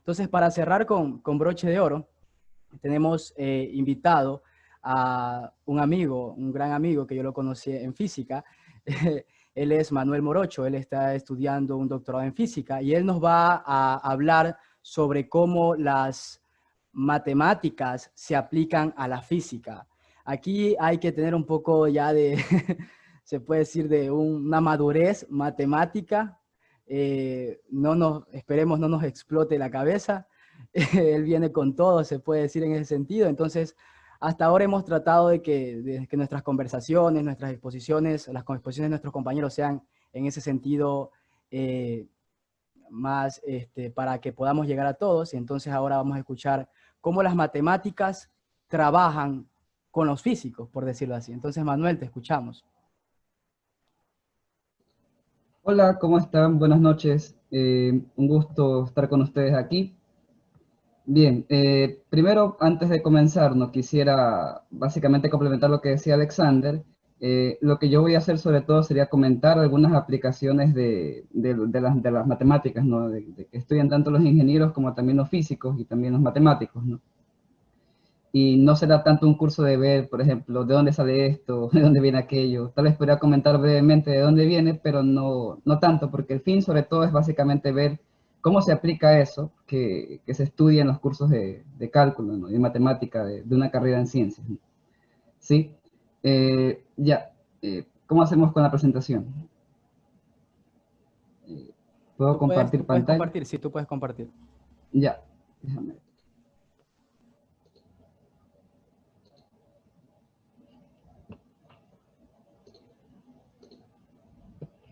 Entonces, para cerrar con broche de oro, tenemos invitado a un amigo, un gran amigo que yo lo conocí en física. Él es Manuel Morocho, él está estudiando un doctorado en física y él nos va a hablar sobre cómo las matemáticas se aplican a la física. Aquí hay que tener un poco ya de, se puede decir, de una madurez matemática. Esperemos no nos explote la cabeza. Él viene con todo, se puede decir en ese sentido. Entonces, hasta ahora hemos tratado de que nuestras conversaciones, nuestras exposiciones, las exposiciones de nuestros compañeros sean en ese sentido más para que podamos llegar a todos. Y entonces ahora vamos a escuchar cómo las matemáticas trabajan con los físicos, por decirlo así. Entonces, Manuel, te escuchamos. Hola, ¿cómo están? Buenas noches. Un gusto estar con ustedes aquí. Bien, primero, antes de comenzar, no quisiera básicamente complementar lo que decía Alexander. Lo que yo voy a hacer sobre todo sería comentar algunas aplicaciones de las matemáticas, ¿no? De que estudian tanto los ingenieros como también los físicos y también los matemáticos, ¿no? Y no será tanto un curso de ver, por ejemplo, de dónde sale esto, de dónde viene aquello. Tal vez podría comentar brevemente de dónde viene, pero no tanto, porque el fin sobre todo es básicamente ver cómo se aplica eso que se estudia en los cursos de cálculo, ¿no? De matemática, de una carrera en ciencias, ¿no? ¿Sí? Ya, ¿cómo hacemos con la presentación? ¿Puedo Tú compartir puedes pantalla? compartir, sí, tú puedes compartir. Ya, déjame.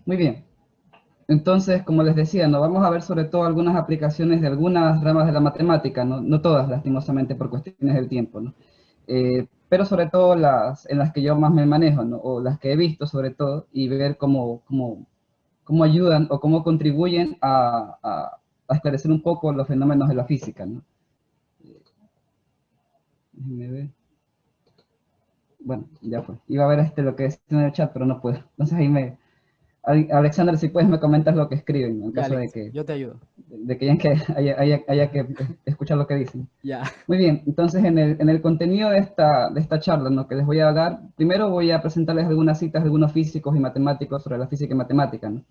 Muy bien. Entonces, como les decía, nos vamos a ver sobre todo algunas aplicaciones de algunas ramas de la matemática, no todas, lastimosamente, por cuestiones del tiempo, ¿no? Pero sobre todo en las que yo más me manejo, ¿no? O las que he visto sobre todo, y ver cómo ayudan o cómo contribuyen a esclarecer un poco los fenómenos de la física, ¿no? Déjenme ver. Bueno, ya fue. Iba a ver lo que decía en el chat, pero no puedo. Entonces ahí Alexander, si puedes me comentas lo que escriben, en Ya, caso Alex, yo te ayudo. de que haya que escuchar lo que dicen. Ya. Muy bien, entonces en el contenido de esta charla, ¿no? Que les voy a hablar, primero voy a presentarles algunas citas de algunos físicos y matemáticos sobre la física y matemática, ¿no?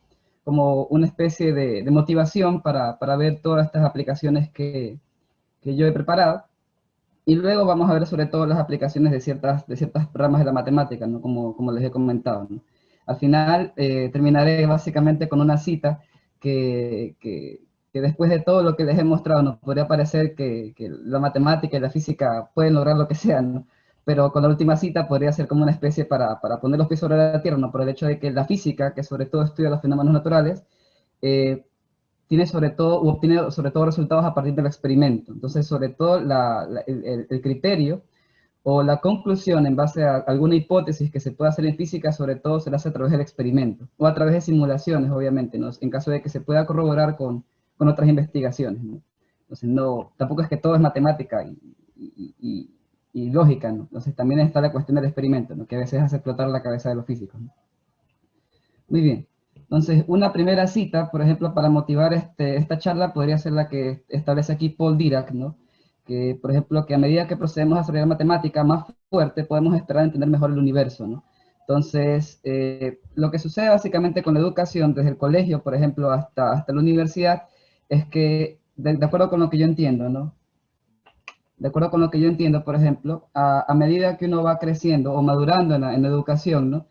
Como una especie de motivación para ver todas estas aplicaciones que yo he preparado. Y luego vamos a ver sobre todo las aplicaciones de ciertas ramas de la matemática, ¿no? Como les he comentado, ¿no? Al final terminaré básicamente con una cita que después de todo lo que les he mostrado nos podría parecer que la matemática y la física pueden lograr lo que sea, ¿no? Pero con la última cita podría ser como una especie para poner los pies sobre la tierra, ¿no? Por el hecho de que la física, que sobre todo estudia los fenómenos naturales, eh, tiene sobre todo, o obtiene sobre todo resultados a partir del experimento. Entonces, sobre todo el criterio o la conclusión en base a alguna hipótesis que se pueda hacer en física, sobre todo se la hace a través del experimento o a través de simulaciones, obviamente, ¿no? En caso de que se pueda corroborar con otras investigaciones, ¿no? Entonces, tampoco es que todo es matemática y lógica, ¿no? Entonces, también está la cuestión del experimento, ¿no? Que a veces hace explotar la cabeza de los físicos, ¿no? Muy bien. Entonces, una primera cita, por ejemplo, para motivar esta charla podría ser la que establece aquí Paul Dirac, ¿no? Que, por ejemplo, que a medida que procedemos a estudiar matemática más fuerte, podemos esperar entender mejor el universo, ¿no? Entonces, lo que sucede básicamente con la educación, desde el colegio, por ejemplo, hasta la universidad, es que, de acuerdo con lo que yo entiendo, ¿no? De acuerdo con lo que yo entiendo, por ejemplo, a medida que uno va creciendo o madurando en la educación, ¿no?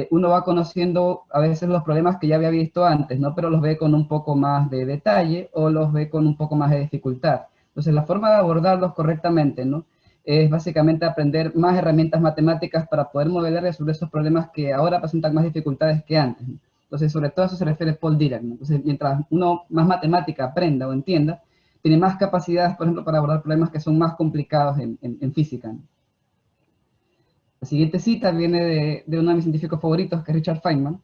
Uno va conociendo a veces los problemas que ya había visto antes, ¿no? Pero los ve con un poco más de detalle o los ve con un poco más de dificultad. Entonces, la forma de abordarlos correctamente, ¿no? Es básicamente aprender más herramientas matemáticas para poder modelar y resolver esos problemas que ahora presentan más dificultades que antes, ¿no? Entonces, sobre todo a eso se refiere Paul Dirac, ¿no? Entonces, mientras uno más matemática aprenda o entienda, tiene más capacidades, por ejemplo, para abordar problemas que son más complicados en física, ¿no? La siguiente cita viene de uno de mis científicos favoritos, que es Richard Feynman.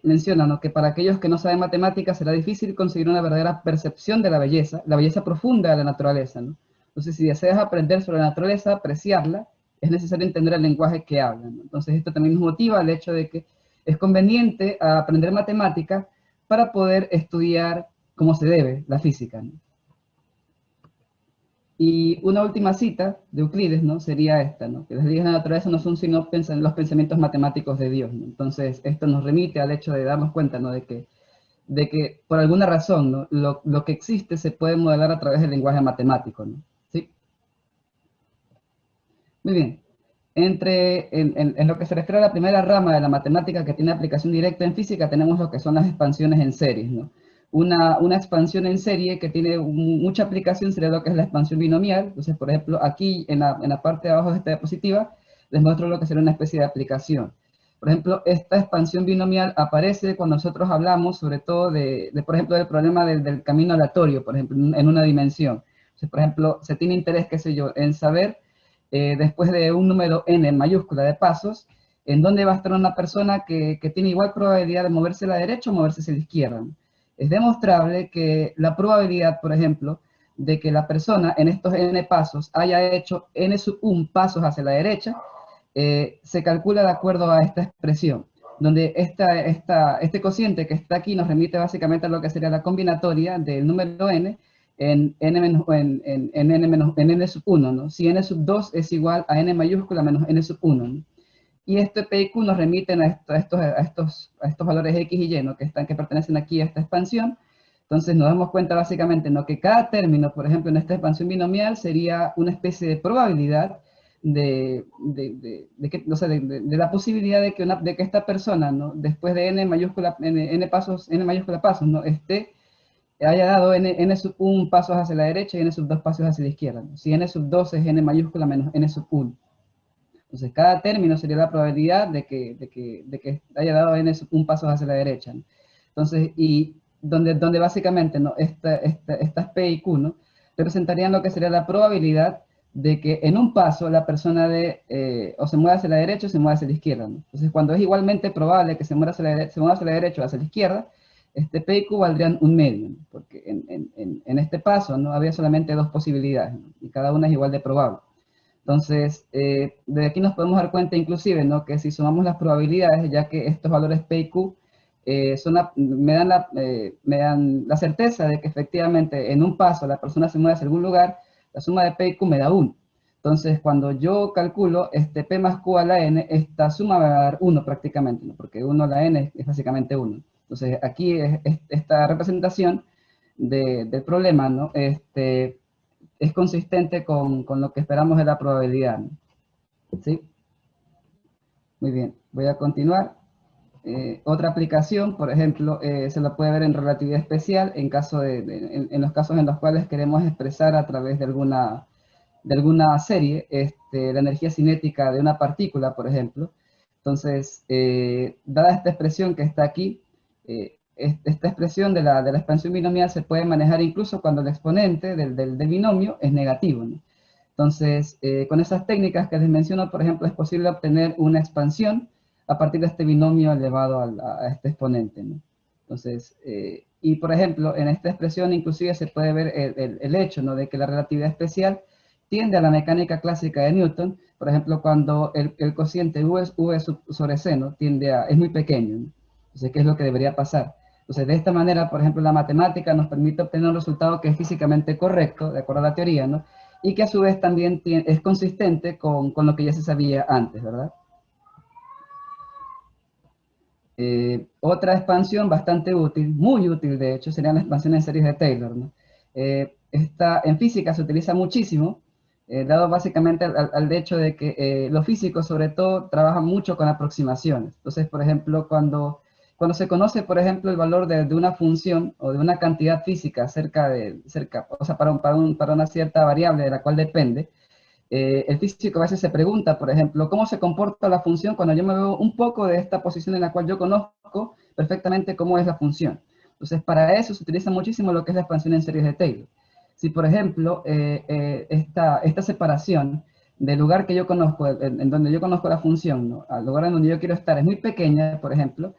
Menciona, ¿no? Que para aquellos que no saben matemáticas será difícil conseguir una verdadera percepción de la belleza profunda de la naturaleza, ¿no? Entonces, si deseas aprender sobre la naturaleza, apreciarla, es necesario entender el lenguaje que hablan, ¿no? Entonces, esto también nos motiva al hecho de que es conveniente aprender matemáticas para poder estudiar como se debe la física, ¿no? Y una última cita de Euclides, ¿no? Sería esta, ¿no? Que las leyes de la naturaleza no son sino los pensamientos matemáticos de Dios, ¿no? Entonces, esto nos remite al hecho de darnos cuenta, ¿no? De que por alguna razón, ¿no? Lo que existe se puede modelar a través del lenguaje matemático, ¿no? ¿Sí? Muy bien. En lo que se refiere a la primera rama de la matemática que tiene aplicación directa en física, tenemos lo que son las expansiones en series, ¿no? Una expansión en serie que tiene mucha aplicación sería lo que es la expansión binomial. Entonces, por ejemplo, aquí en la parte de abajo de esta diapositiva, les muestro lo que sería una especie de aplicación. Por ejemplo, esta expansión binomial aparece cuando nosotros hablamos sobre todo por ejemplo, del problema del camino aleatorio, por ejemplo, en una dimensión. Entonces, por ejemplo, se tiene interés, qué sé yo, en saber después de un número n en mayúscula de pasos, en dónde va a estar una persona que tiene igual probabilidad de moverse a la derecha o moverse hacia la izquierda. Es demostrable que la probabilidad, por ejemplo, de que la persona en estos n pasos haya hecho n sub 1 pasos hacia la derecha, se calcula de acuerdo a esta expresión, donde este cociente que está aquí nos remite básicamente a lo que sería la combinatoria del número n en n sub 1, ¿no? Si n sub 2 es igual a n mayúscula menos n sub 1, ¿no? Y este P y Q nos remiten a estos valores X y Y, ¿no? que pertenecen aquí a esta expansión. Entonces nos damos cuenta básicamente, ¿no? que cada término, por ejemplo, en esta expansión binomial sería una especie de probabilidad de la posibilidad de que esta persona, ¿no? después de n mayúscula, n mayúscula pasos, ¿no? haya dado n sub 1 pasos hacia la derecha y n sub 2 pasos hacia la izquierda, ¿no? Si n sub 2 es n mayúscula menos n sub 1. Entonces, cada término sería la probabilidad de que haya dado n sub 1 pasos hacia la derecha, ¿no? Entonces, y donde básicamente, ¿no? estas P y Q, ¿no? representarían lo que sería la probabilidad de que en un paso la persona o se mueva hacia la derecha o se mueva hacia la izquierda, ¿no? Entonces, cuando es igualmente probable que se mueva hacia la derecha o hacia la izquierda, este P y Q valdrían un medio, ¿no? Porque en este paso, ¿no? había solamente dos posibilidades, ¿no? y cada una es igual de probable. Entonces, de aquí nos podemos dar cuenta inclusive, ¿no? que si sumamos las probabilidades, ya que estos valores P y Q me dan la certeza de que efectivamente en un paso la persona se mueve hacia algún lugar, la suma de P y Q me da 1. Entonces, cuando yo calculo P más Q a la N, esta suma me va a dar 1 prácticamente, ¿no? porque 1 a la N es básicamente 1. Entonces, aquí esta representación del problema, ¿no? es consistente con lo que esperamos de la probabilidad, ¿no? ¿Sí? Muy bien, voy a continuar. Otra aplicación, por ejemplo, se la puede ver en relatividad especial en los casos en los cuales queremos expresar a través de alguna serie la energía cinética de una partícula, por ejemplo. Entonces, dada esta expresión que está aquí, esta expresión de la expansión binomial se puede manejar incluso cuando el exponente del binomio es negativo, ¿no? Entonces, con esas técnicas que les menciono, por ejemplo, es posible obtener una expansión a partir de este binomio elevado a este exponente, ¿no? Entonces, y por ejemplo, en esta expresión inclusive se puede ver el hecho, ¿no? de que la relatividad especial tiende a la mecánica clásica de Newton, por ejemplo, cuando el cociente v sobre c, ¿no? es muy pequeño, ¿no? Entonces, ¿qué es lo que debería pasar? Entonces, de esta manera, por ejemplo, la matemática nos permite obtener un resultado que es físicamente correcto, de acuerdo a la teoría, ¿no? Y que a su vez también es consistente con lo que ya se sabía antes, ¿verdad? Otra expansión bastante útil, muy útil de hecho, serían las expansiones en series de Taylor, ¿no? En física se utiliza muchísimo, dado básicamente al hecho de que los físicos sobre todo trabajan mucho con aproximaciones. Entonces, por ejemplo, cuando se conoce, por ejemplo, el valor de una función o de una cantidad física o sea, para una cierta variable de la cual depende, el físico a veces se pregunta, por ejemplo, ¿cómo se comporta la función cuando yo me veo un poco de esta posición en la cual yo conozco perfectamente cómo es la función? Entonces, para eso se utiliza muchísimo lo que es la expansión en series de Taylor. Si, por ejemplo, esta separación del lugar que yo conozco, en donde yo conozco la función, ¿no? al lugar en donde yo quiero estar, es muy pequeña, por ejemplo,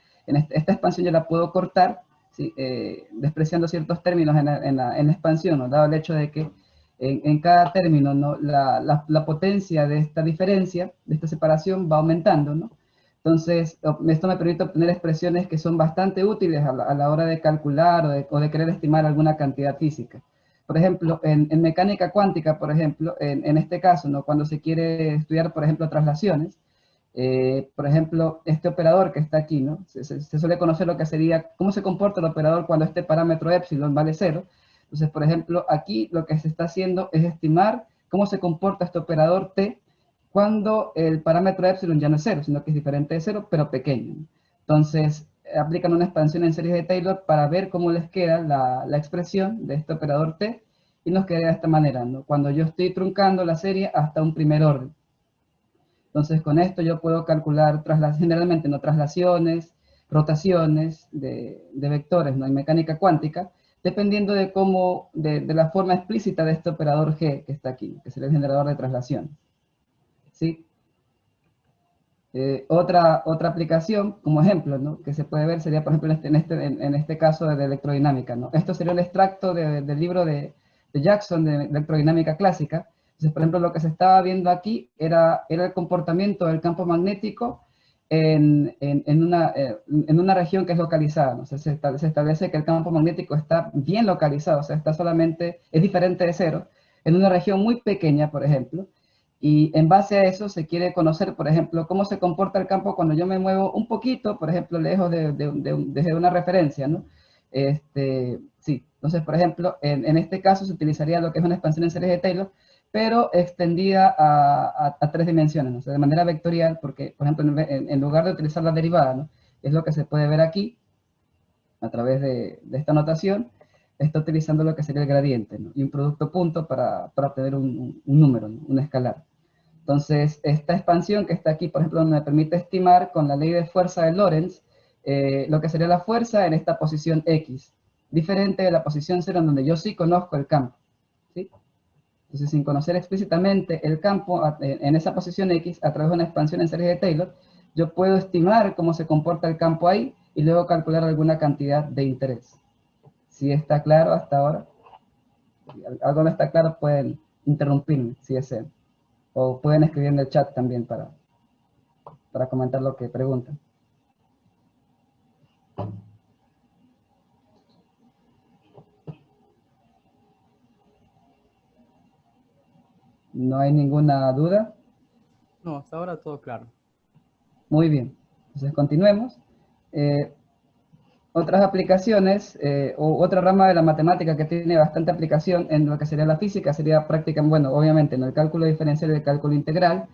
esta expansión yo la puedo cortar, ¿sí? Despreciando ciertos términos en la expansión, ¿no? dado el hecho de que en cada término, ¿no? la potencia de esta diferencia, de esta separación, va aumentando, ¿no? Entonces, esto me permite obtener expresiones que son bastante útiles a la hora de calcular o de querer estimar alguna cantidad física. Por ejemplo, en mecánica cuántica, por ejemplo, en este caso, ¿no? Cuando se quiere estudiar, por ejemplo, traslaciones, por ejemplo, este operador que está aquí, ¿no? Se suele conocer lo que sería, cómo se comporta el operador cuando este parámetro epsilon vale cero. Entonces, por ejemplo, aquí lo que se está haciendo es estimar cómo se comporta este operador t cuando el parámetro epsilon ya no es cero, sino que es diferente de cero, pero pequeño, ¿no? Entonces, aplican una expansión en series de Taylor para ver cómo les queda la expresión de este operador t, y nos queda de esta manera, ¿no? Cuando yo estoy truncando la serie hasta un primer orden. Entonces, con esto yo puedo calcular generalmente no traslaciones, rotaciones de vectores, ¿no? En mecánica cuántica, dependiendo de cómo, de la forma explícita de este operador G que está aquí, que sería el generador de traslación. ¿Sí? Otra aplicación, como ejemplo, ¿no? Que se puede ver sería, por ejemplo, en este caso de electrodinámica, ¿no? Esto sería el extracto del libro de Jackson de electrodinámica clásica. Entonces, por ejemplo, lo que se estaba viendo aquí era el comportamiento del campo magnético en una región que es localizada, ¿no? O sea, se establece que el campo magnético está bien localizado, o sea, es diferente de cero, en una región muy pequeña, por ejemplo. Y en base a eso se quiere conocer, por ejemplo, cómo se comporta el campo cuando yo me muevo un poquito, por ejemplo, lejos desde una referencia, ¿no? Sí, entonces, por ejemplo, en este caso se utilizaría lo que es una expansión en series de Taylor, pero extendida a tres dimensiones, ¿no? O sea, de manera vectorial, porque, por ejemplo, en lugar de utilizar la derivada, ¿no? Es lo que se puede ver aquí, a través de esta notación, está utilizando lo que sería el gradiente, ¿no? Y un producto punto para obtener un número, ¿no? Un escalar. Entonces, esta expansión que está aquí, por ejemplo, me permite estimar con la ley de fuerza de Lorentz lo que sería la fuerza en esta posición X, diferente de la posición 0 en donde yo sí conozco el campo, ¿sí? Entonces, sin conocer explícitamente el campo en esa posición X, a través de una expansión en series de Taylor, yo puedo estimar cómo se comporta el campo ahí y luego calcular alguna cantidad de interés. Si está claro hasta ahora, si algo no está claro, pueden interrumpirme si desean. O pueden escribir en el chat también para comentar lo que preguntan. ¿No hay ninguna duda? No, hasta ahora todo claro. Muy bien. Entonces continuemos. Otras aplicaciones o otra rama de la matemática que tiene bastante aplicación en lo que sería la física sería práctica, bueno, obviamente en el cálculo diferencial y el cálculo integral,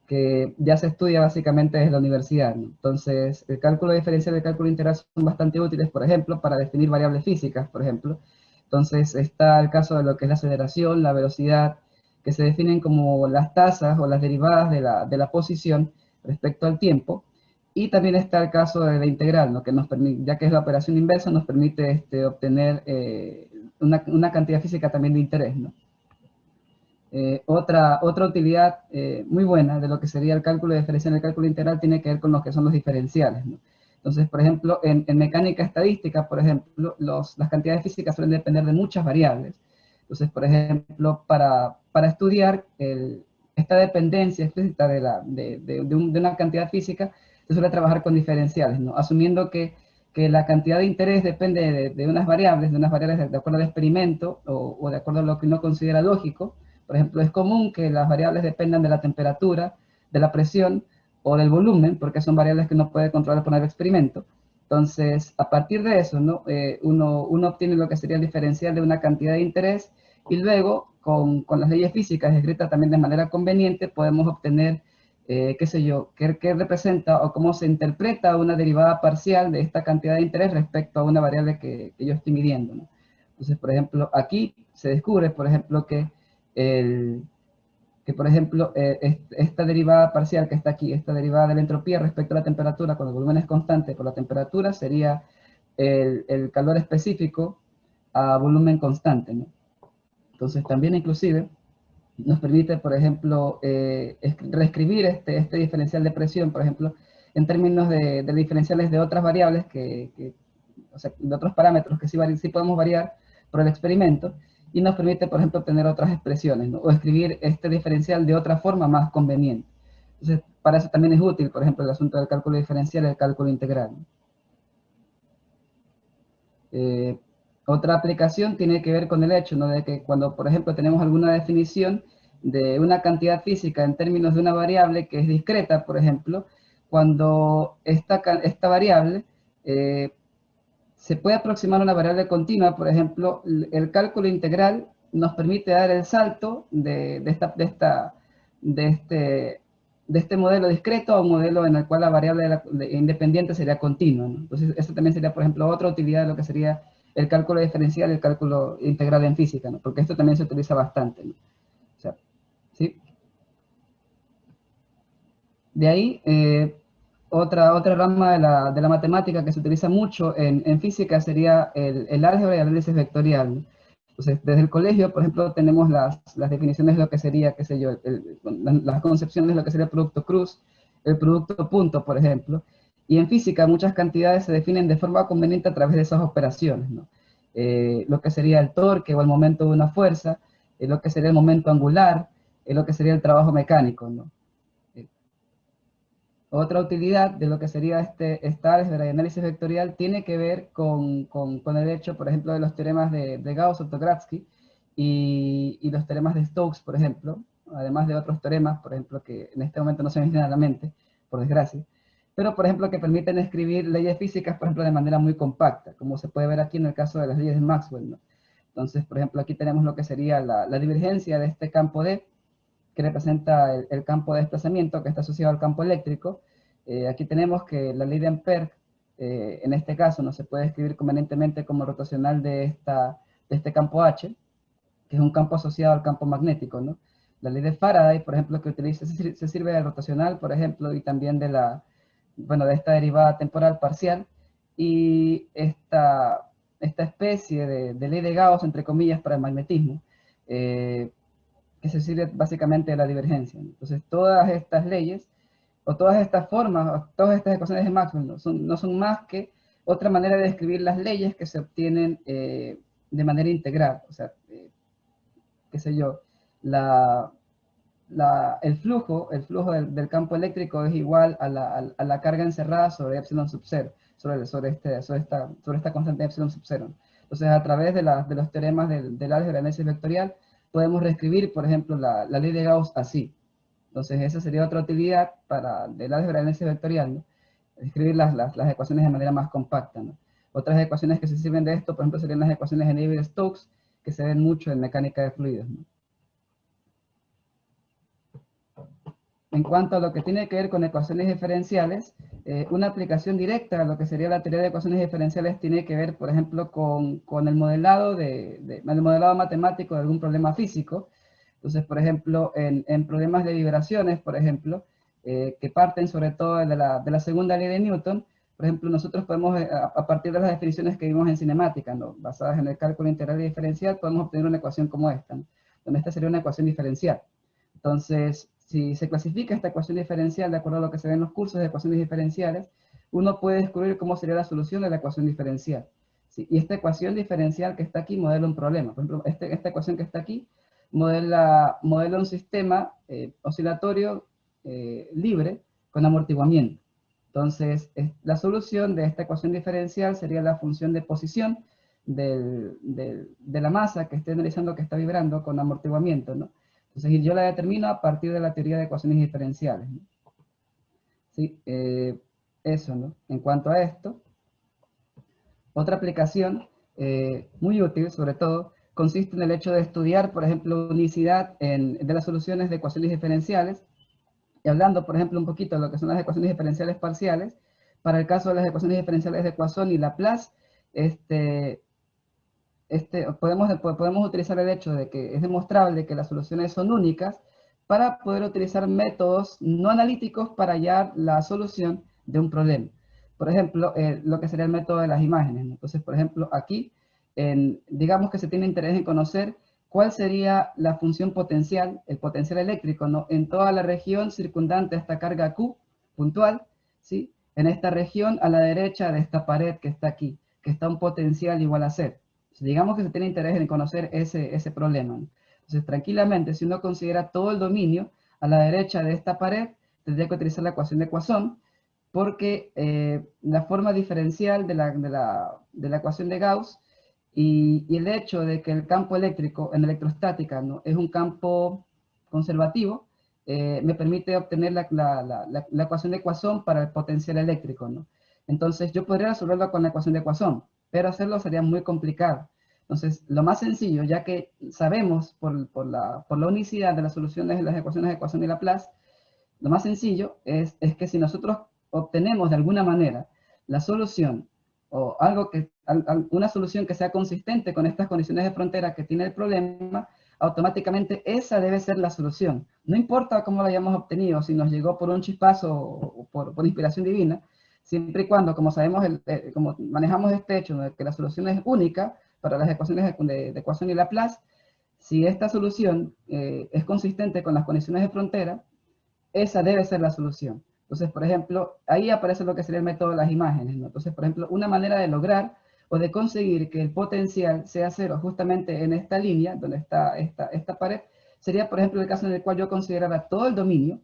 que ya se estudia básicamente desde la universidad, ¿no? Entonces, el cálculo diferencial y el cálculo integral son bastante útiles, por ejemplo, para definir variables físicas, por ejemplo. Entonces, está el caso de lo que es la aceleración, la velocidad, que se definen como las tasas o las derivadas de la posición respecto al tiempo. Y también está el caso de la integral, ¿no? Que nos permite, ya que es la operación inversa, nos permite obtener una cantidad física también de interés, ¿no? Otra utilidad muy buena de lo que sería el cálculo diferencial y el cálculo integral tiene que ver con lo que son los diferenciales, ¿no? Entonces, por ejemplo, en mecánica estadística, por ejemplo, las cantidades físicas suelen depender de muchas variables. Entonces, por ejemplo, para estudiar esta dependencia explícita de una cantidad física, se suele trabajar con diferenciales, ¿no? Asumiendo que la cantidad de interés depende de unas variables, de acuerdo al experimento o de acuerdo a lo que uno considera lógico. Por ejemplo, es común que las variables dependan de la temperatura, de la presión o del volumen, porque son variables que uno puede controlar por el experimento. Entonces, a partir de eso, ¿no? Uno obtiene lo que sería el diferencial de una cantidad de interés y luego, con las leyes físicas escritas también de manera conveniente, podemos obtener, qué sé yo, qué representa o cómo se interpreta una derivada parcial de esta cantidad de interés respecto a una variable que yo estoy midiendo, ¿no? Entonces, por ejemplo, aquí se descubre, por ejemplo, por ejemplo, esta derivada parcial que está aquí, esta derivada de la entropía respecto a la temperatura, cuando el volumen es constante por la temperatura, sería el calor específico a volumen constante, ¿no? Entonces, también inclusive nos permite, por ejemplo, reescribir este diferencial de presión, por ejemplo, en términos de diferenciales de otras variables, o sea, de otros parámetros que sí podemos variar por el experimento, y nos permite, por ejemplo, obtener otras expresiones, ¿no? O escribir este diferencial de otra forma más conveniente. Entonces, para eso también es útil, por ejemplo, el asunto del cálculo diferencial y el cálculo integral, ¿no? Otra aplicación tiene que ver con el hecho, ¿no?, de que cuando, por ejemplo, tenemos alguna definición de una cantidad física en términos de una variable que es discreta, por ejemplo, cuando esta variable se puede aproximar a una variable continua, por ejemplo, el cálculo integral nos permite dar el salto de este modelo discreto a un modelo en el cual la variable independiente sería continua, ¿no? Entonces, eso también sería, por ejemplo, otra utilidad de lo que sería el cálculo diferencial y el cálculo integral en física, ¿no? Porque esto también se utiliza bastante, ¿no? O sea, ¿sí? De ahí, otra rama de la matemática que se utiliza mucho en física sería el álgebra y el análisis vectorial, ¿no? Entonces, desde el colegio, por ejemplo, tenemos las definiciones de lo que sería, qué sé yo, las concepciones de lo que sería el producto cruz, el producto punto, por ejemplo. Y en física muchas cantidades se definen de forma conveniente a través de esas operaciones, ¿no? Lo que sería el torque o el momento de una fuerza, lo que sería el momento angular, lo que sería el trabajo mecánico, ¿no? Otra utilidad de lo que sería esta álgebra y análisis vectorial tiene que ver con el hecho, por ejemplo, de los teoremas de Gauss-Oktogradsky y los teoremas de Stokes, por ejemplo, además de otros teoremas, por ejemplo, que en este momento no se me vienen a la mente, por desgracia, pero, por ejemplo, que permiten escribir leyes físicas, por ejemplo, de manera muy compacta, como se puede ver aquí en el caso de las leyes de Maxwell, ¿no? Entonces, por ejemplo, aquí tenemos lo que sería la divergencia de este campo D, que representa el campo de desplazamiento que está asociado al campo eléctrico. Aquí tenemos que la ley de Ampère, en este caso, no se puede escribir convenientemente como rotacional de este campo H, que es un campo asociado al campo magnético, ¿no? La ley de Faraday, por ejemplo, que utiliza, se sirve de rotacional, por ejemplo, y también de de esta derivada temporal parcial, y esta especie de ley de Gauss, entre comillas, para el magnetismo, que se sirve básicamente de la divergencia, ¿no? Entonces, todas estas leyes, o todas estas formas, o todas estas ecuaciones de Maxwell no son más que otra manera de describir las leyes que se obtienen de manera integral. O sea, qué sé yo, el flujo del campo eléctrico es igual a la carga encerrada sobre epsilon sub 0, sobre esta constante epsilon sub 0. Entonces, a través de los teoremas del álgebra de análisis vectorial, podemos reescribir, por ejemplo, la ley de Gauss así. Entonces, esa sería otra utilidad del álgebra de análisis vectorial, ¿no? Escribir las ecuaciones de manera más compacta, ¿no? Otras ecuaciones que se sirven de esto, por ejemplo, serían las ecuaciones de Navier-Stokes, que se ven mucho en mecánica de fluidos, ¿no? En cuanto a lo que tiene que ver con ecuaciones diferenciales, una aplicación directa a lo que sería la teoría de ecuaciones diferenciales tiene que ver, por ejemplo, con el modelado, el modelado matemático de algún problema físico. Entonces, por ejemplo, en problemas de vibraciones, por ejemplo, que parten sobre todo de la segunda ley de Newton, por ejemplo, nosotros podemos, a partir de las definiciones que vimos en cinemática, ¿no?, basadas en el cálculo integral y diferencial, podemos obtener una ecuación como esta, ¿no?, donde esta sería una ecuación diferencial. Entonces, si se clasifica esta ecuación diferencial de acuerdo a lo que se ve en los cursos de ecuaciones diferenciales, uno puede descubrir cómo sería la solución de la ecuación diferencial. ¿Sí? Y esta ecuación diferencial que está aquí modela un problema. Por ejemplo, esta ecuación que está aquí modela un sistema oscilatorio libre con amortiguamiento. Entonces, la solución de esta ecuación diferencial sería la función de posición de la masa que esté analizando, que está vibrando con amortiguamiento, ¿no? Entonces, yo la determino a partir de la teoría de ecuaciones diferenciales, ¿no? ¿Sí? Eso, ¿no? En cuanto a esto, otra aplicación muy útil, sobre todo, consiste en el hecho de estudiar, por ejemplo, unicidad de las soluciones de ecuaciones diferenciales, y hablando, por ejemplo, un poquito de lo que son las ecuaciones diferenciales parciales. Para el caso de las ecuaciones diferenciales de Poisson y Laplace, podemos utilizar el hecho de que es demostrable que las soluciones son únicas para poder utilizar métodos no analíticos para hallar la solución de un problema. Por ejemplo, lo que sería el método de las imágenes, ¿no? Entonces, por ejemplo, aquí, digamos que se tiene interés en conocer cuál sería la función potencial, el potencial eléctrico, ¿no?, en toda la región circundante a esta carga Q puntual, ¿sí?, en esta región a la derecha de esta pared que está aquí, que está un potencial igual a 0. Digamos que se tiene interés en conocer ese problema, ¿no? Entonces, tranquilamente, si uno considera todo el dominio a la derecha de esta pared, tendría que utilizar la ecuación de Poisson, porque la forma diferencial de la ecuación de Gauss Y el hecho de que el campo eléctrico en electrostática, ¿no?, es un campo conservativo, me permite obtener la ecuación de Poisson para el potencial eléctrico, ¿no? Entonces yo podría resolverlo con la ecuación de Poisson, pero hacerlo sería muy complicado. Entonces, lo más sencillo, ya que sabemos por la unicidad de las soluciones de las ecuaciones de Poisson y Laplace, lo más sencillo es que si nosotros obtenemos de alguna manera la solución o una solución que sea consistente con estas condiciones de frontera que tiene el problema, automáticamente esa debe ser la solución. No importa cómo la hayamos obtenido, si nos llegó por un chispazo o por inspiración divina, siempre y cuando, como sabemos, como manejamos este hecho de que la solución es única para las ecuaciones de Poisson y Laplace, si esta solución es consistente con las condiciones de frontera, esa debe ser la solución. Entonces, por ejemplo, ahí aparece lo que sería el método de las imágenes, ¿no? Entonces, por ejemplo, una manera de lograr o de conseguir que el potencial sea cero justamente en esta línea, donde está esta pared, sería, por ejemplo, el caso en el cual yo considerara todo el dominio,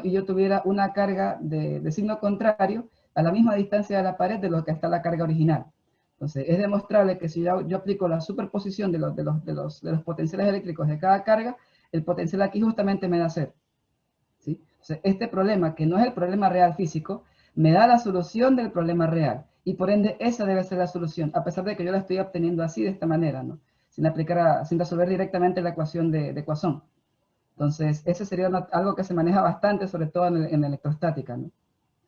y yo tuviera una carga de signo contrario a la misma distancia de la pared de lo que está la carga original. Entonces, es demostrable que si yo aplico la superposición de los potenciales eléctricos de cada carga, el potencial aquí justamente me da cero. ¿Sí? Entonces, este problema, que no es el problema real físico, me da la solución del problema real. Y por ende, esa debe ser la solución, a pesar de que yo la estoy obteniendo así, de esta manera, ¿no? Sin resolver directamente la ecuación de Poisson. Entonces, ese sería algo que se maneja bastante, sobre todo en electrostática, ¿no?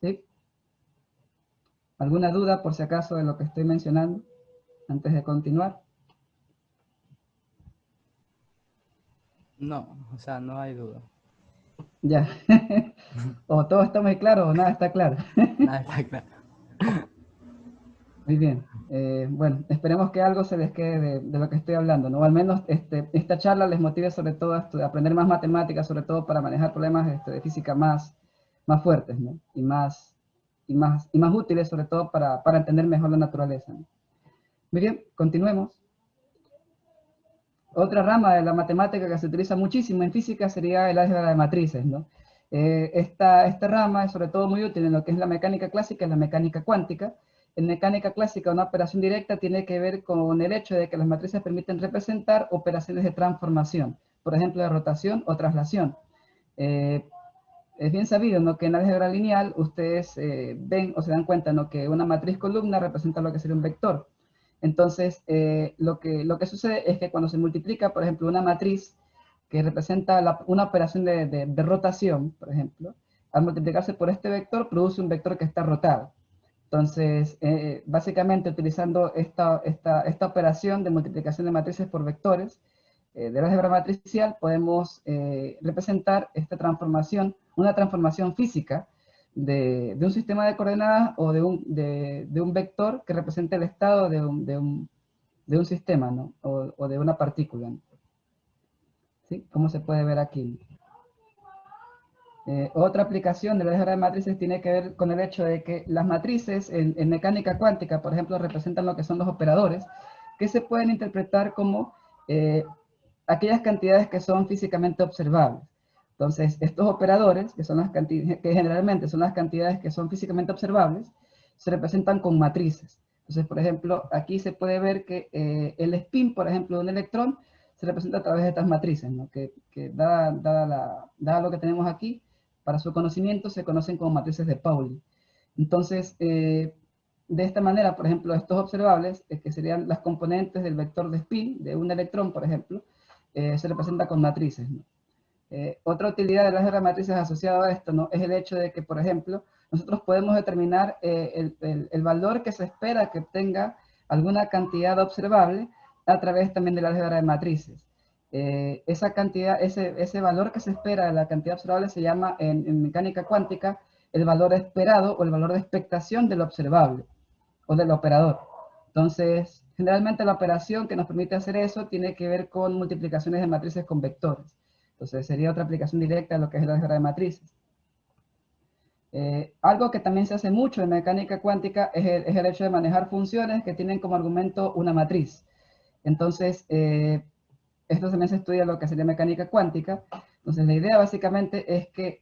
¿Sí? ¿Alguna duda, por si acaso, de lo que estoy mencionando, antes de continuar? No, o sea, no hay duda. Ya. O todo está muy claro o nada está claro. Nada está claro. Muy bien. Bueno, esperemos que algo se les quede de lo que estoy hablando, ¿no? O al menos esta charla les motive sobre todo a aprender más matemáticas, sobre todo para manejar problemas de física más fuertes, ¿no? Y más útiles, sobre todo para entender mejor la naturaleza, ¿no? Muy bien, continuemos. Otra rama de la matemática que se utiliza muchísimo en física sería el álgebra de matrices, ¿no? Esta rama es sobre todo muy útil en lo que es la mecánica clásica y la mecánica cuántica. En mecánica clásica, una operación directa tiene que ver con el hecho de que las matrices permiten representar operaciones de transformación, por ejemplo, de rotación o traslación. Es bien sabido, ¿no?, que en álgebra lineal ustedes ven o se dan cuenta, ¿no?, que una matriz columna representa lo que sería un vector. Entonces, lo que sucede es que cuando se multiplica, por ejemplo, una matriz que representa una operación de rotación, por ejemplo, al multiplicarse por este vector, produce un vector que está rotado. Entonces, básicamente utilizando esta operación de multiplicación de matrices por vectores, de la álgebra matricial, podemos representar esta transformación, una transformación física de un sistema de coordenadas o de un vector que represente el estado de un sistema, ¿no?, o de una partícula, ¿no? ¿Sí? Como se puede ver aquí. Otra aplicación de la álgebra de matrices tiene que ver con el hecho de que las matrices en mecánica cuántica, por ejemplo, representan lo que son los operadores, que se pueden interpretar como aquellas cantidades que son físicamente observables. Entonces, estos operadores, que generalmente son las cantidades que son físicamente observables, se representan con matrices. Entonces, por ejemplo, aquí se puede ver que el spin, por ejemplo, de un electrón, se representa a través de estas matrices, ¿no?, que dada lo que tenemos aquí, para su conocimiento se conocen como matrices de Pauli. Entonces, de esta manera, por ejemplo, estos observables, que serían las componentes del vector de spin de un electrón, por ejemplo, se representa con matrices, ¿no? Otra utilidad de las álgebra de matrices asociada a esto, ¿no?, es el hecho de que, por ejemplo, nosotros podemos determinar el valor que se espera que obtenga alguna cantidad observable a través también de la álgebra de matrices. Esa cantidad, ese valor que se espera de la cantidad observable se llama en mecánica cuántica el valor esperado o el valor de expectación del observable o del operador. Entonces, generalmente la operación que nos permite hacer eso tiene que ver con multiplicaciones de matrices con vectores. Entonces, sería otra aplicación directa de lo que es la álgebra de matrices. Algo que también se hace mucho en mecánica cuántica es el hecho de manejar funciones que tienen como argumento una matriz. Entonces, esto también se estudia lo que sería mecánica cuántica. Entonces, la idea básicamente es que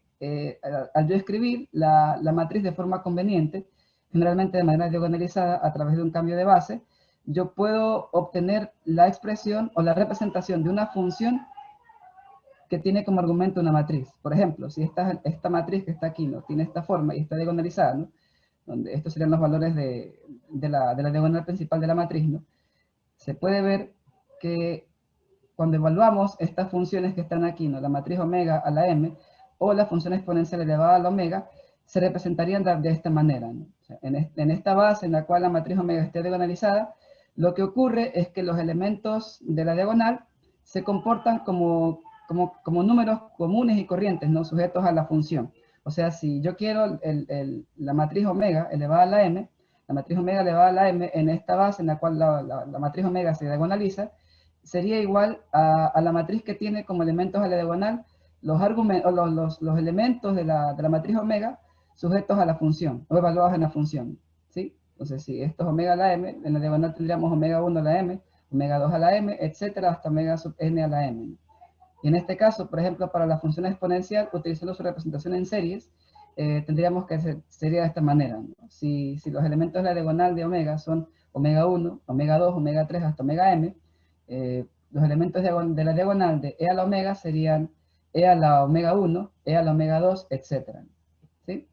al yo escribir la matriz de forma conveniente, generalmente de manera diagonalizada a través de un cambio de base, yo puedo obtener la expresión o la representación de una función que tiene como argumento una matriz. Por ejemplo, si esta matriz que está aquí, ¿no?, tiene esta forma y está diagonalizada, ¿no?, donde estos serían los valores de la diagonal principal de la matriz, ¿no?, se puede ver que cuando evaluamos estas funciones que están aquí, ¿no?, la matriz omega a la m, o la función exponencial elevada a la omega, se representarían de esta manera, ¿no? O sea, en esta base en la cual la matriz omega esté diagonalizada, lo que ocurre es que los elementos de la diagonal se comportan como números comunes y corrientes, ¿no?, sujetos a la función. O sea, si yo quiero la matriz omega elevada a la m, la matriz omega elevada a la m en esta base en la cual la matriz omega se diagonaliza, sería igual a la matriz que tiene como elementos a la diagonal los elementos de la matriz omega sujetos a la función, o evaluados en la función, ¿sí? Entonces, si esto es omega a la m, en la diagonal tendríamos omega 1 a la m, omega 2 a la m, etcétera, hasta omega sub n a la m. Y en este caso, por ejemplo, para la función exponencial, utilizando su representación en series, tendríamos que sería de esta manera, ¿no? Si los elementos de la diagonal de omega son omega 1, omega 2, omega 3 hasta omega m, los elementos de la diagonal de e a la omega serían e a la omega 1, e a la omega 2, etc. ¿Sí?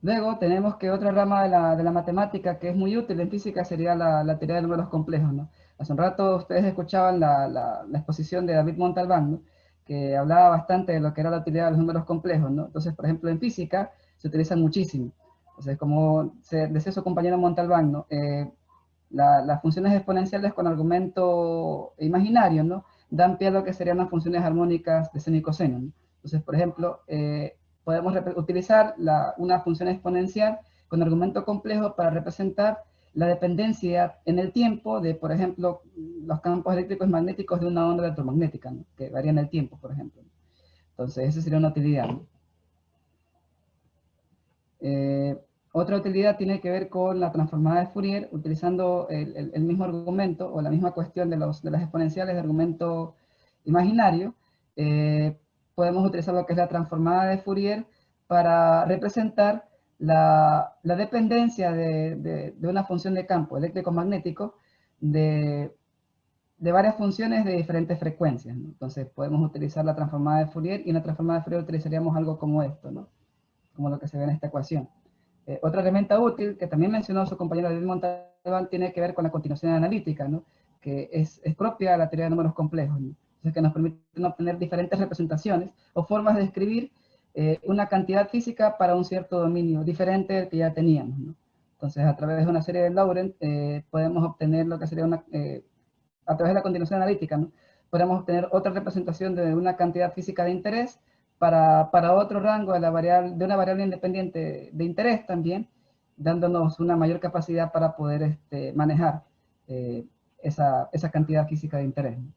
Luego tenemos que otra rama de la matemática que es muy útil en física sería la teoría de números complejos, ¿no? Hace un rato ustedes escuchaban la exposición de David Montalbán, ¿no?, que hablaba bastante de lo que era la utilidad de los números complejos, ¿no? Entonces, por ejemplo, en física se utilizan muchísimo. Entonces, como decía su compañero Montalbán, ¿no?, las funciones exponenciales con argumento imaginario, ¿no?, dan pie a lo que serían las funciones armónicas de seno y coseno, ¿no? Entonces, por ejemplo, podemos utilizar una función exponencial con argumento complejo para representar la dependencia en el tiempo de, por ejemplo, los campos eléctricos y magnéticos de una onda electromagnética, ¿no?, que varían en el tiempo, por ejemplo. Entonces, esa sería una utilidad, ¿no? Otra utilidad tiene que ver con la transformada de Fourier, utilizando el mismo argumento o la misma cuestión de las exponenciales de argumento imaginario. Podemos utilizar lo que es la transformada de Fourier para representar la dependencia de una función de campo eléctrico-magnético de varias funciones de diferentes frecuencias, ¿no? Entonces podemos utilizar la transformada de Fourier, y en la transformada de Fourier utilizaríamos algo como esto, ¿no?, como lo que se ve en esta ecuación. Otra herramienta útil que también mencionó su compañero David Montalbán tiene que ver con la continuación analítica, ¿no?, que es propia de la teoría de números complejos, ¿no? Entonces, que nos permiten obtener diferentes representaciones o formas de escribir una cantidad física para un cierto dominio diferente del que ya teníamos, ¿no? Entonces, a través de una serie de Laurent podemos obtener lo que sería a través de la continuación analítica, ¿no?, podemos obtener otra representación de una cantidad física de interés para otro rango de una variable independiente de interés también, dándonos una mayor capacidad para poder manejar esa cantidad física de interés, ¿no?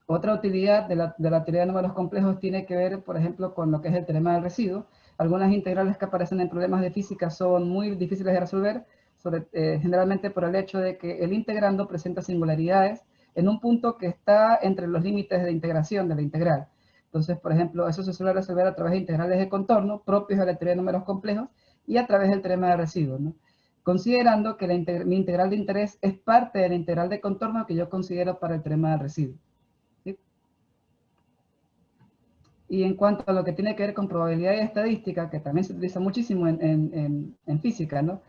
Otra utilidad de la teoría de números complejos tiene que ver, por ejemplo, con lo que es el teorema del residuo. Algunas integrales que aparecen en problemas de física son muy difíciles de resolver, generalmente por el hecho de que el integrando presenta singularidades en un punto que está entre los límites de integración de la integral. Entonces, por ejemplo, eso se suele resolver a través de integrales de contorno propios de la teoría de números complejos y a través del teorema de residuos, ¿no?, considerando que mi integral de interés es parte de la integral de contorno que yo considero para el teorema del residuo. ¿Sí? Y en cuanto a lo que tiene que ver con probabilidad y estadística, que también se utiliza muchísimo en física, ¿no?,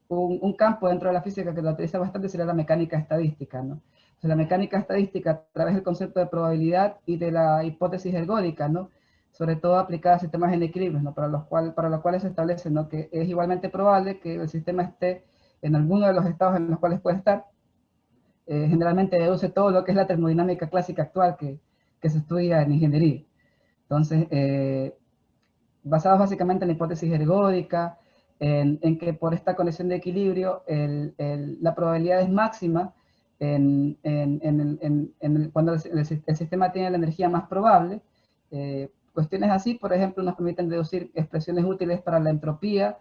un campo dentro de la física que lo utiliza bastante sería la mecánica estadística, ¿no? O sea, la mecánica estadística, a través del concepto de probabilidad y de la hipótesis ergódica, ¿no?, sobre todo aplicada a sistemas en equilibrio, ¿no?, para los cuales se establece, ¿no?, que es igualmente probable que el sistema esté en alguno de los estados en los cuales puede estar. Generalmente deduce todo lo que es la termodinámica clásica actual que se estudia en ingeniería. Entonces, basados básicamente en la hipótesis ergódica, en que por esta condición de equilibrio la probabilidad es máxima cuando el sistema tiene la energía más probable. Cuestiones así, por ejemplo, nos permiten deducir expresiones útiles para la entropía,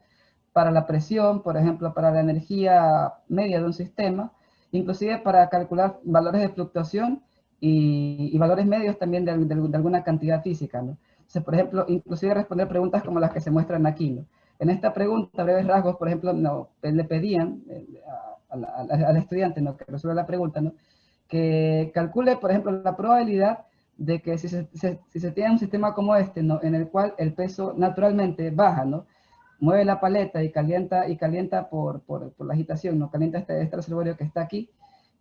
para la presión, por ejemplo, para la energía media de un sistema, inclusive para calcular valores de fluctuación y valores medios también de alguna cantidad física, ¿no? Entonces, por ejemplo, inclusive responder preguntas como las que se muestran aquí, ¿no? En esta pregunta, a breves rasgos, por ejemplo, no, le pedían al estudiante, ¿no?, que resuelva la pregunta, ¿no?, que calcule, por ejemplo, la probabilidad de que si se tiene un sistema como este, ¿no?, en el cual el peso naturalmente baja, ¿no?, mueve la paleta y calienta por la agitación, ¿no?, calienta este reservorio que está aquí,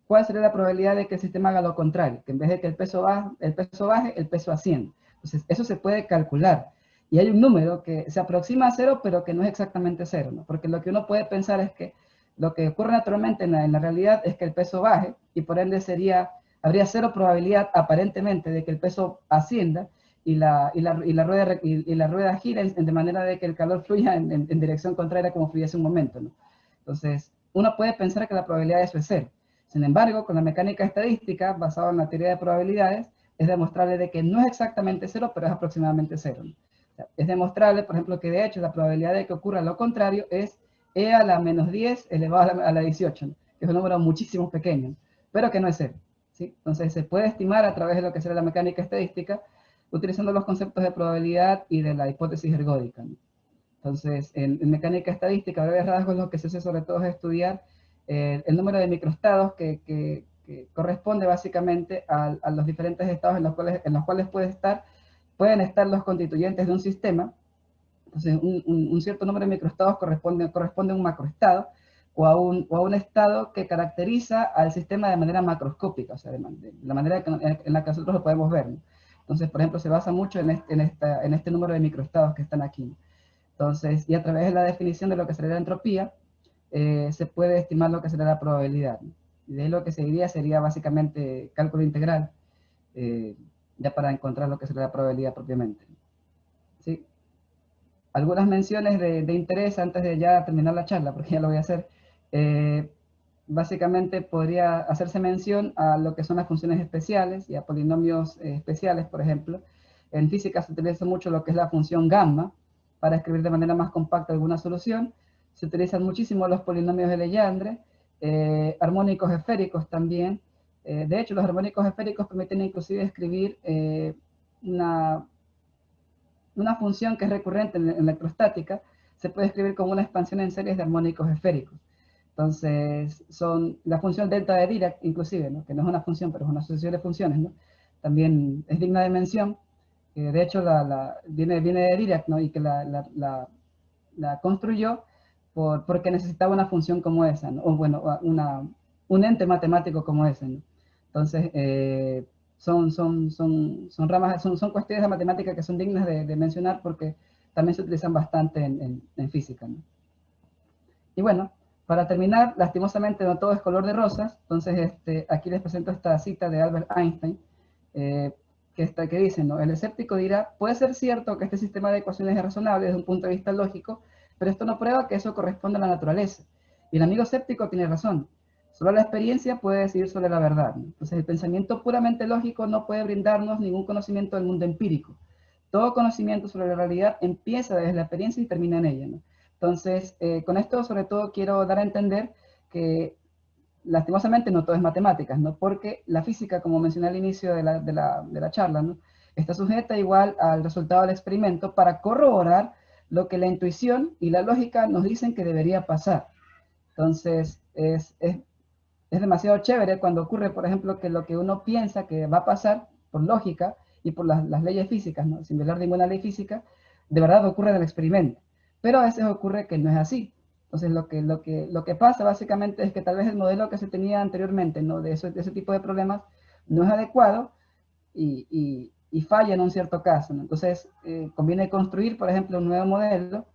¿cuál sería la probabilidad de que el sistema haga lo contrario? Que en vez de que el peso baje, el peso asciende. Entonces, eso se puede calcular. Y hay un número que se aproxima a cero, pero que no es exactamente cero, ¿no? Porque lo que uno puede pensar es que lo que ocurre naturalmente en la realidad es que el peso baje, y por ende habría cero probabilidad aparentemente de que el peso ascienda, y la rueda gira de manera de que el calor fluya en dirección contraria como fluye hace un momento, ¿no? Entonces, uno puede pensar que la probabilidad de eso es cero. Sin embargo, con la mecánica estadística, basada en la teoría de probabilidades, es demostrable de que no es exactamente cero, pero es aproximadamente cero, ¿no? O sea, es demostrable, por ejemplo, que de hecho la probabilidad de que ocurra lo contrario es e a la menos 10 elevado a la 18, ¿no?, que es un número muchísimo pequeño, pero que no es cero, ¿sí? Entonces se puede estimar a través de lo que será la mecánica estadística, utilizando los conceptos de probabilidad y de la hipótesis ergódica, ¿no? Entonces, en mecánica estadística, a breves rasgos, lo que se hace sobre todo es estudiar el número de microestados que corresponde básicamente a los diferentes estados en los cuales pueden estar los constituyentes de un sistema. Entonces, un cierto número de microestados corresponde a un macroestado o a un estado que caracteriza al sistema de manera macroscópica, o sea, de la manera en la que nosotros lo podemos ver, ¿no? Entonces, por ejemplo, se basa mucho en este número de microestados que están aquí, ¿no? Entonces, y a través de la definición de lo que sería la entropía, se puede estimar lo que sería la probabilidad, ¿no? Y de ahí lo que seguiría sería básicamente cálculo integral, eh, ya para encontrar lo que sería la probabilidad propiamente, ¿sí? Algunas menciones de interés antes de ya terminar la charla, porque ya lo voy a hacer. Básicamente podría hacerse mención a lo que son las funciones especiales y a polinomios especiales, por ejemplo. En física se utiliza mucho lo que es la función gamma para escribir de manera más compacta alguna solución. Se utilizan muchísimo los polinomios de Legendre, armónicos esféricos también. De hecho, los armónicos esféricos permiten inclusive escribir una función que es recurrente en electrostática, se puede escribir como una expansión en series de armónicos esféricos. Entonces, son la función delta de Dirac, inclusive, ¿no?, que no es una función, pero es una sucesión de funciones, ¿no?, también es digna de mención. De hecho, viene de Dirac, ¿no?, y que la construyó porque necesitaba una función como esa, ¿no?, o bueno, un ente matemático como ese, ¿no? Entonces, son ramas, son cuestiones de matemática que son dignas de mencionar porque también se utilizan bastante en física, ¿no? Y bueno, para terminar, lastimosamente no todo es color de rosas, entonces aquí les presento esta cita de Albert Einstein, que dice, ¿no?, el escéptico dirá, puede ser cierto que este sistema de ecuaciones es razonable desde un punto de vista lógico, pero esto no prueba que eso corresponde a la naturaleza. Y el amigo escéptico tiene razón. Solo la experiencia puede decidir sobre la verdad, ¿no? Entonces el pensamiento puramente lógico no puede brindarnos ningún conocimiento del mundo empírico. Todo conocimiento sobre la realidad empieza desde la experiencia y termina en ella, ¿no? Entonces, con esto sobre todo quiero dar a entender que lastimosamente no todo es matemáticas, ¿no?, porque la física, como mencioné al inicio de la charla, ¿no?, está sujeta igual al resultado del experimento para corroborar lo que la intuición y la lógica nos dicen que debería pasar. Entonces, es demasiado chévere cuando ocurre, por ejemplo, que lo que uno piensa que va a pasar por lógica y por las leyes físicas, ¿no?, sin violar ninguna ley física, de verdad ocurre en el experimento. Pero a veces ocurre que no es así. Entonces, lo que pasa básicamente es que tal vez el modelo que se tenía anteriormente, ¿no?, de ese tipo de problemas no es adecuado y falla en un cierto caso, ¿no? Entonces, conviene construir, por ejemplo, un nuevo modelo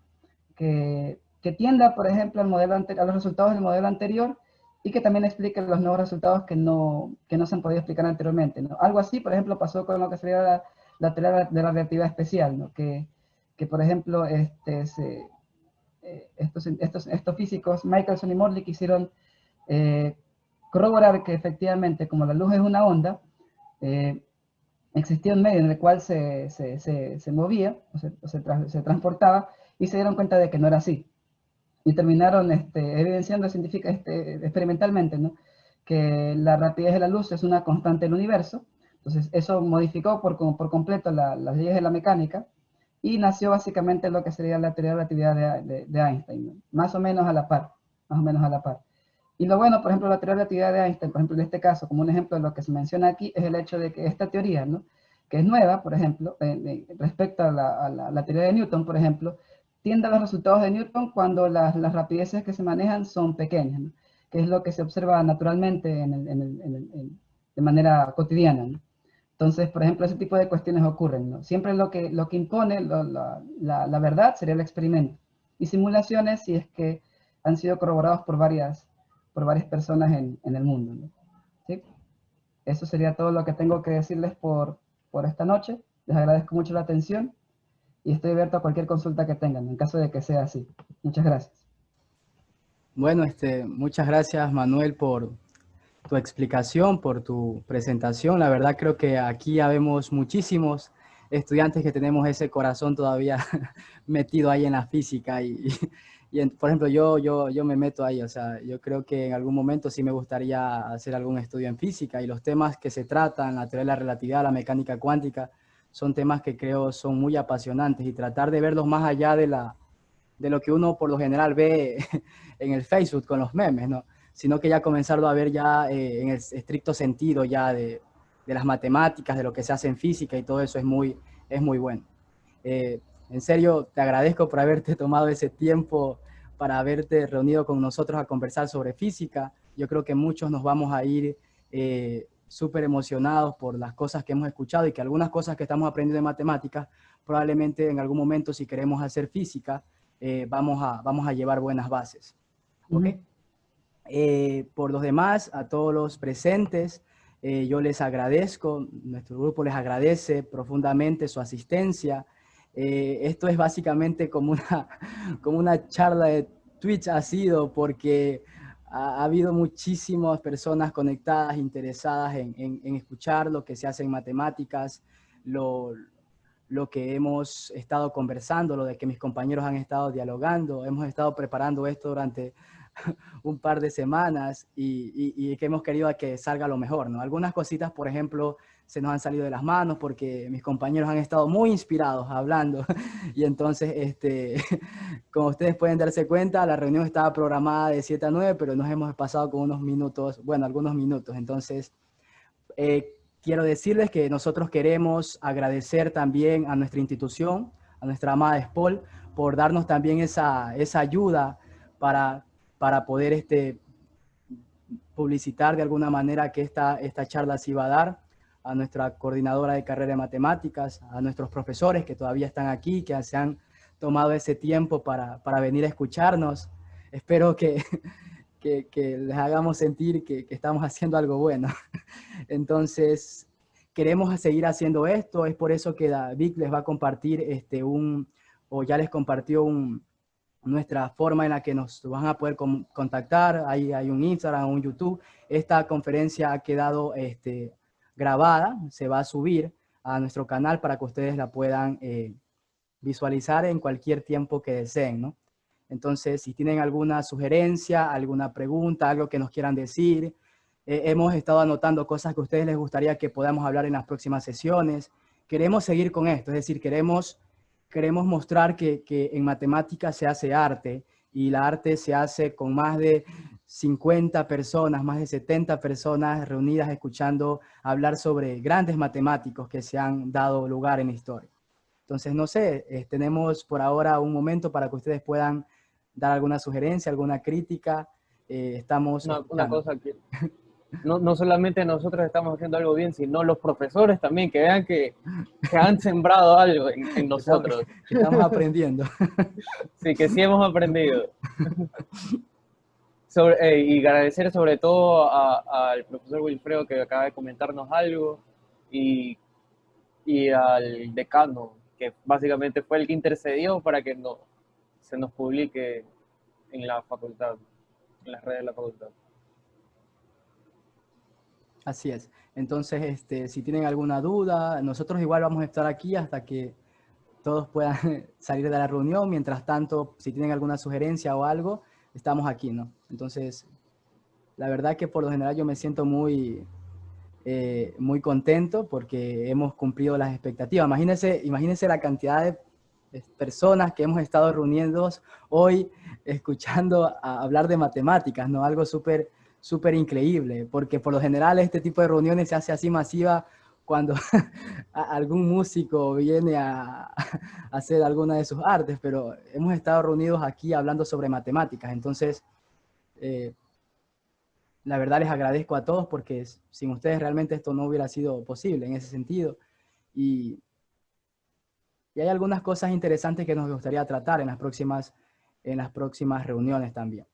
que tienda, por ejemplo, a los resultados del modelo anterior y que también explique los nuevos resultados que no se han podido explicar anteriormente, ¿no? Algo así, por ejemplo, pasó con lo que sería la teoría de la relatividad especial, ¿no?, que por ejemplo, estos físicos, Michelson y Morley, quisieron corroborar que efectivamente, como la luz es una onda, existía un medio en el cual se movía, se transportaba, y se dieron cuenta de que no era así. Y terminaron evidenciando experimentalmente, ¿no?, que la rapidez de la luz es una constante del universo. Entonces, eso modificó por completo las leyes de la mecánica, y nació básicamente lo que sería la teoría de la relatividad de Einstein, ¿no? Más o menos a la par, más o menos a la par. Y lo bueno, por ejemplo, la teoría de la relatividad de Einstein, por ejemplo, en este caso, como un ejemplo de lo que se menciona aquí, es el hecho de que esta teoría, ¿no?, que es nueva, por ejemplo, respecto a la teoría de Newton, por ejemplo, tiende a los resultados de Newton cuando las rapideces que se manejan son pequeñas, ¿no?, que es lo que se observa naturalmente de manera cotidiana, ¿no? Entonces, por ejemplo, ese tipo de cuestiones ocurren, ¿no? Siempre lo que impone la verdad sería el experimento. Y simulaciones si es que han sido corroborados por varias personas en el mundo, ¿no? ¿Sí? Eso sería todo lo que tengo que decirles por esta noche. Les agradezco mucho la atención y estoy abierto a cualquier consulta que tengan, en caso de que sea así. Muchas gracias. Bueno, muchas gracias, Manuel, por tu explicación, por tu presentación. La verdad creo que aquí habemos muchísimos estudiantes que tenemos ese corazón todavía metido ahí en la física por ejemplo, yo me meto ahí, o sea, yo creo que en algún momento sí me gustaría hacer algún estudio en física y los temas que se tratan, la teoría de la relatividad, la mecánica cuántica, son temas que creo son muy apasionantes y tratar de verlos más allá de lo que uno por lo general ve en el Facebook con los memes, ¿no? Sino que ya comenzarlo a ver ya en el estricto sentido ya de las matemáticas, de lo que se hace en física y todo eso es muy bueno. En serio, te agradezco por haberte tomado ese tiempo para haberte reunido con nosotros a conversar sobre física. Yo creo que muchos nos vamos a ir súper emocionados por las cosas que hemos escuchado y que algunas cosas que estamos aprendiendo de matemáticas, probablemente en algún momento si queremos hacer física, vamos a llevar buenas bases. ¿Ok? Por los demás, a todos los presentes, yo les agradezco, nuestro grupo les agradece profundamente su asistencia. Esto es básicamente como una charla de Twitch ha sido porque ha habido muchísimas personas conectadas, interesadas en escuchar lo que se hace en matemáticas, lo que hemos estado conversando, lo de que mis compañeros han estado dialogando. Hemos estado preparando esto durante un par de semanas y que hemos querido que salga lo mejor, ¿no? Algunas cositas, por ejemplo, se nos han salido de las manos porque mis compañeros han estado muy inspirados hablando y entonces, como ustedes pueden darse cuenta, la reunión estaba programada de 7 a 9, pero nos hemos pasado con unos minutos, bueno, algunos minutos. Entonces, quiero decirles que nosotros queremos agradecer también a nuestra institución, a nuestra amada SPOL, por darnos también esa ayuda para poder publicitar de alguna manera que esta charla se iba a dar, a nuestra coordinadora de carrera de matemáticas, a nuestros profesores que todavía están aquí, que se han tomado ese tiempo para venir a escucharnos. Espero que les hagamos sentir que estamos haciendo algo bueno. Entonces, queremos seguir haciendo esto, es por eso que David les va a compartir o ya les compartió nuestra forma en la que nos van a poder contactar. Hay un Instagram, un YouTube. Esta conferencia ha quedado grabada, se va a subir a nuestro canal para que ustedes la puedan visualizar en cualquier tiempo que deseen, ¿no? Entonces, si tienen alguna sugerencia, alguna pregunta, algo que nos quieran decir, hemos estado anotando cosas que a ustedes les gustaría que podamos hablar en las próximas sesiones. Queremos seguir con esto, es decir, queremos mostrar que en matemáticas se hace arte y la arte se hace con más de 50 personas, más de 70 personas reunidas escuchando hablar sobre grandes matemáticos que se han dado lugar en la historia. Entonces, no sé, tenemos por ahora un momento para que ustedes puedan dar alguna sugerencia, alguna crítica. Estamos una cosa que no solamente nosotros estamos haciendo algo bien, sino los profesores también, que vean que han sembrado algo en nosotros. Estamos aprendiendo. Sí, que sí hemos aprendido. Y agradecer sobre todo al profesor Wilfredo que acaba de comentarnos algo y al decano, que básicamente fue el que intercedió para que se nos publique en la facultad, en las redes de la facultad. Así es. Entonces, si tienen alguna duda, nosotros igual vamos a estar aquí hasta que todos puedan salir de la reunión. Mientras tanto, si tienen alguna sugerencia o algo, estamos aquí, ¿no? Entonces, la verdad que por lo general yo me siento muy contento porque hemos cumplido las expectativas. Imagínense la cantidad personas que hemos estado reunidos hoy escuchando hablar de matemáticas, ¿no? Algo súper, súper increíble, porque por lo general este tipo de reuniones se hace así masiva cuando algún músico viene a hacer alguna de sus artes, pero hemos estado reunidos aquí hablando sobre matemáticas. Entonces, la verdad les agradezco a todos porque sin ustedes realmente esto no hubiera sido posible en ese sentido. Y hay algunas cosas interesantes que nos gustaría tratar en las próximas reuniones también.